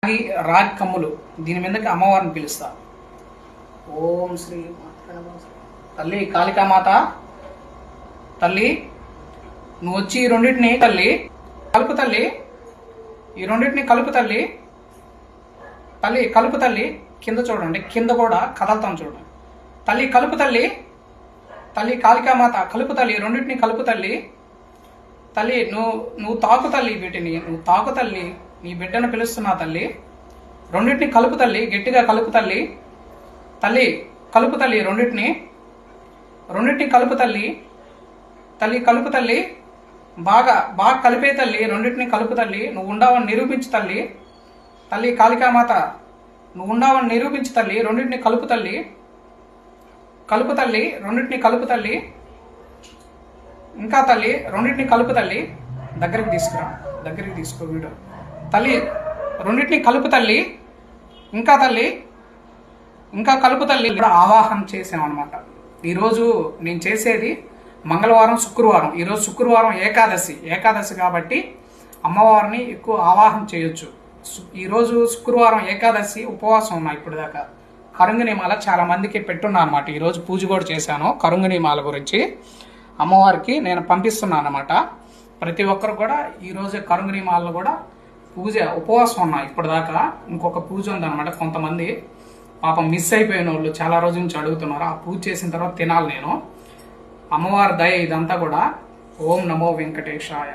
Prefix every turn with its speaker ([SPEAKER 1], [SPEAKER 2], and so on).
[SPEAKER 1] రాగి కమ్ములు దీని మీదకి అమ్మవారిని పిలుస్తా. ఓం శ్రీ తల్లి కాళికామాత, తల్లి నువ్వు వచ్చి ఈ రెండింటిని తల్లి కలుపు తల్లి, ఈ రెండింటిని కలుపు తల్లి, తల్లి కలుపు తల్లి. కింద చూడండి, కింద కూడా కదలుతాం చూడండి. తల్లి కలుపు తల్లి, తల్లి కాళికామాత కలుపు తల్లి, రెండింటిని కలుపు తల్లి. తల్లి నువ్వు తాకు తల్లి, వీటిని నువ్వు తాకు తల్లి, నీ బిడ్డను పిలుస్తున్నా తల్లి. రెండింటిని కలుపు తల్లి, గట్టిగా కలుపు తల్లి. తల్లి కలుపు తల్లి, రెండింటిని కలుపు తల్లి. తల్లి కలుపు తల్లి, బాగా కలిపే తల్లి, రెండింటిని కలుపు తల్లి. నువ్వు ఉండవని నిరూపించు తల్లి. తల్లి కాళికామాత నువ్వు ఉండవని నిరూపించు తల్లి, రెండింటిని కలుపు తల్లి. కలుపు తల్లి, రెండింటిని కలుపు తల్లి. ఇంకా తల్లి రెండింటిని కలుపు తల్లి. దగ్గరికి తీసుకో వీడు. తల్లి రెండింటిని కలుపు తల్లి. ఇంకా తల్లి, ఇంకా కలుపు తల్లి. ఇక్కడ ఆవాహన చేసామన్నమాట. ఈరోజు నేను చేసేది మంగళవారం, శుక్రవారం. ఈరోజు శుక్రవారం ఏకాదశి కాబట్టి అమ్మవారిని ఎక్కువ ఆవాహన చేయొచ్చు. ఈరోజు శుక్రవారం ఏకాదశి, ఉపవాసం ఉన్నా ఇప్పుడు దాకా. కరుంగనిమాల చాలా మందికి పెట్టున్నా అనమాట. ఈరోజు పూజ కూడా చేశాను. కరుంగనిమాల గురించి అమ్మవారికి నేను పంపిస్తున్నాను అనమాట. ప్రతి ఒక్కరు కూడా ఈరోజు కరుంగనిమాలను కూడా పూజ, ఉపవాసం ఉన్నా ఇప్పటిదాకా. ఇంకొక పూజ ఉందన్నమాట. కొంతమంది పాపం మిస్ అయిపోయిన వాళ్ళు చాలా రోజుల నుంచి అడుగుతున్నారు. ఆ పూజ చేసిన తర్వాత తినాలి నేను. అమ్మవారి దయ ఇదంతా కూడా. ఓం నమో వెంకటేశాయ.